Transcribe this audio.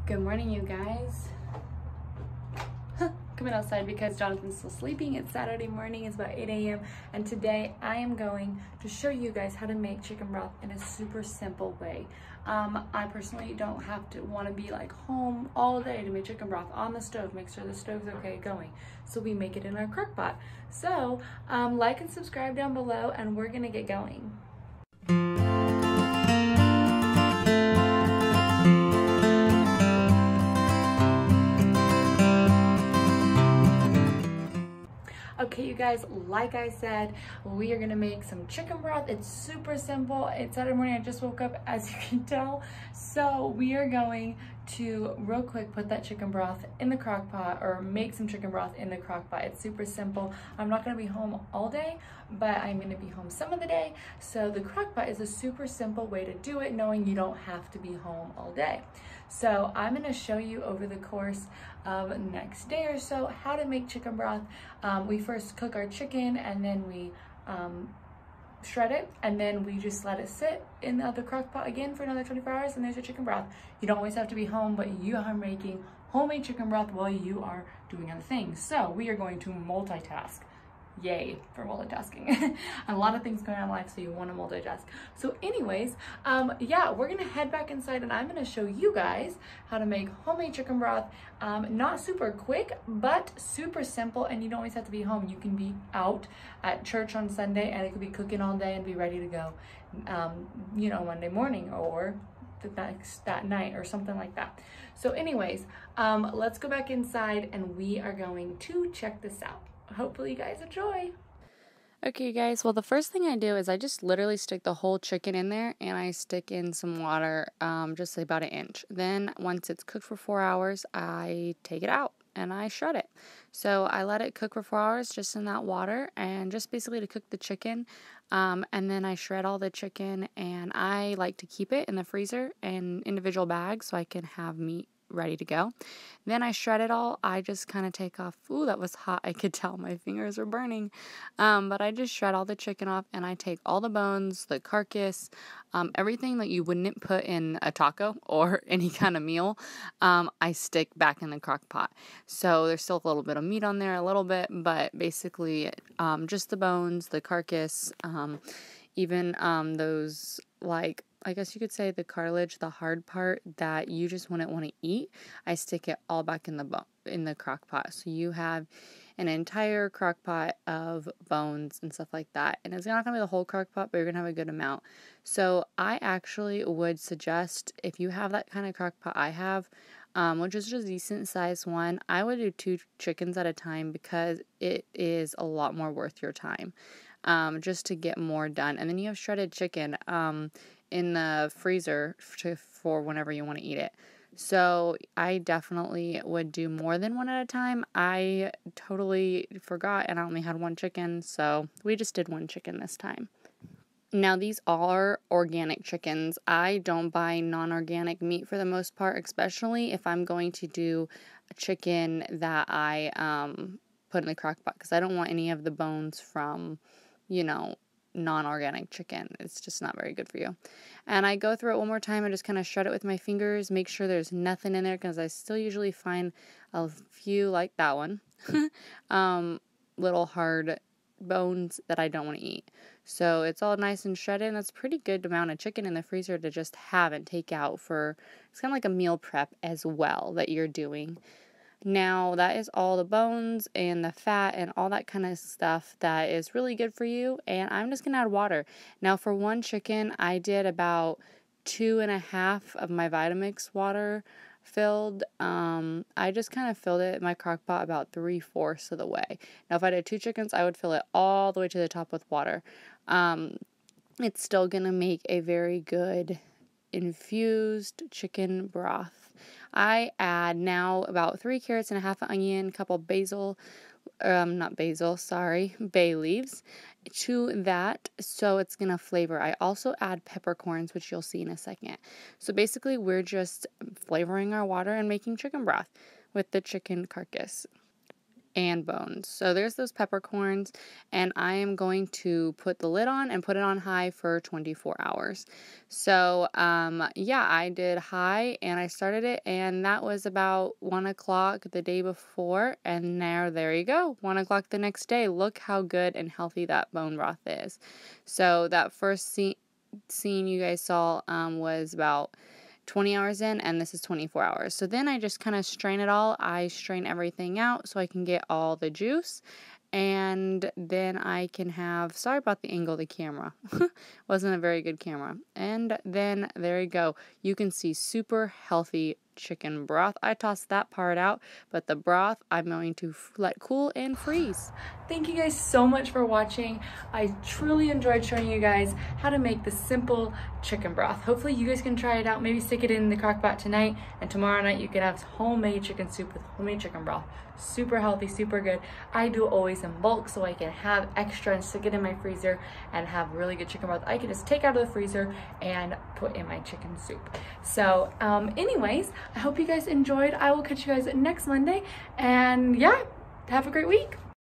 Good morning, you guys. Coming outside because Jonathan's still sleeping. It's Saturday morning, it's about 8 a.m. and today I am going to show you guys how to make chicken broth in a super simple way. I personally don't want to be like home all day to make chicken broth on the stove, make sure the stove's okay going. So we make it in our crock pot. So like and subscribe down below and we're gonna get going. Okay, you guys, like I said, we are gonna make some chicken broth. It's super simple. It's Saturday morning. I just woke up, as you can tell. So we are going to real quick put that chicken broth in the crock pot, or make some chicken broth in the crock pot. It's super simple. I'm not gonna be home all day, but I'm gonna be home some of the day. So the crock pot is a super simple way to do it, knowing you don't have to be home all day. So I'm gonna show you over the course of next day or so how to make chicken broth. We first cook our chicken and then we shred it, and then we just let it sit in the crock pot again for another 24 hours, and there's your chicken broth. You don't always have to be home, but you are making homemade chicken broth while you are doing other things. So we are going to multitask. Yay for multitasking. A lot of things going on in life, so you want to multitask. So anyways, yeah, we're gonna head back inside and I'm gonna show you guys how to make homemade chicken broth. Not super quick, but super simple, and you don't always have to be home. You can be out at church on Sunday and it could be cooking all day and be ready to go, you know, Monday morning or that night or something like that. So anyways, let's go back inside and we are going to check this out. Hopefully you guys enjoy. Okay guys, well the first thing I do is I just literally stick the whole chicken in there and I stick in some water, just about an inch. Then once it's cooked for 4 hours, I take it out and I shred it. So I let it cook for 4 hours just in that water, and just basically to cook the chicken. And then I shred all the chicken, and I like to keep it in the freezer in individual bags so I can have meat ready to go. Then I shred it all. I just kind of take off. Ooh, that was hot. I could tell my fingers were burning. But I just shred all the chicken off, and I take all the bones, the carcass, everything that you wouldn't put in a taco or any kind of meal, I stick back in the crock pot. So there's still a little bit of meat on there, a little bit, but basically just the bones, the carcass, even those, like, I guess you could say the cartilage, the hard part that you just wouldn't want to eat, I stick it all back in the crock pot. So you have an entire crock pot of bones and stuff like that. And it's not going to be the whole crock pot, but you're going to have a good amount. So I actually would suggest, if you have that kind of crock pot I have, which is just a decent sized one, I would do 2 chickens at a time because it is a lot more worth your time, just to get more done. And then you have shredded chicken in the freezer for whenever you want to eat it. So I definitely would do more than one at a time. I totally forgot and I only had 1 chicken, so we just did 1 chicken this time. Now these are organic chickens. I don't buy non-organic meat for the most part, especially if I'm going to do a chicken that I put in the crock pot, because I don't want any of the bones from, you know, non-organic chicken. It's just not very good for you. And I go through it one more time and just kind of shred it with my fingers, make sure there's nothing in there, because I still usually find a few, like that one, little hard bones that I don't want to eat. So it's all nice and shredded, and that's a pretty good amount of chicken in the freezer to just have and take out for, it's kind of like a meal prep as well that you're doing. Now, that is all the bones and the fat and all that kind of stuff that is really good for you, and I'm just going to add water. Now, for 1 chicken, I did about 2.5 of my Vitamix water filled. I just kind of filled it in my crock pot about 3/4 of the way. Now, if I did 2 chickens, I would fill it all the way to the top with water. It's still going to make a very good infused chicken broth. I add now about 3 carrots and a half an onion, a couple basil, bay leaves to that, so it's gonna flavor. I also add peppercorns, which you'll see in a second. So basically we're just flavoring our water and making chicken broth with the chicken carcass. and bones. So there's those peppercorns, and I am going to put the lid on and put it on high for 24 hours. So yeah, I did high and I started it, and that was about 1 o'clock the day before, and now there you go, 1 o'clock the next day. Look how good and healthy that bone broth is. So that first scene you guys saw was about 20 hours in, and this is 24 hours. So then I just kind of strain it all. I strain everything out so I can get all the juice, and then I can have, sorry about the angle of the camera, wasn't a very good camera. And then there you go, you can see super healthy chicken broth. I tossed that part out, but the broth I'm going to let cool and freeze. Thank you guys so much for watching. I truly enjoyed showing you guys how to make the simple chicken broth. Hopefully you guys can try it out. Maybe stick it in the crock pot tonight, and tomorrow night you can have homemade chicken soup with homemade chicken broth. Super healthy, super good. I do always in bulk so I can have extra and stick it in my freezer and have really good chicken broth I can just take out of the freezer and put in my chicken soup. So anyways, I hope you guys enjoyed. I will catch you guys next Monday, and yeah, have a great week.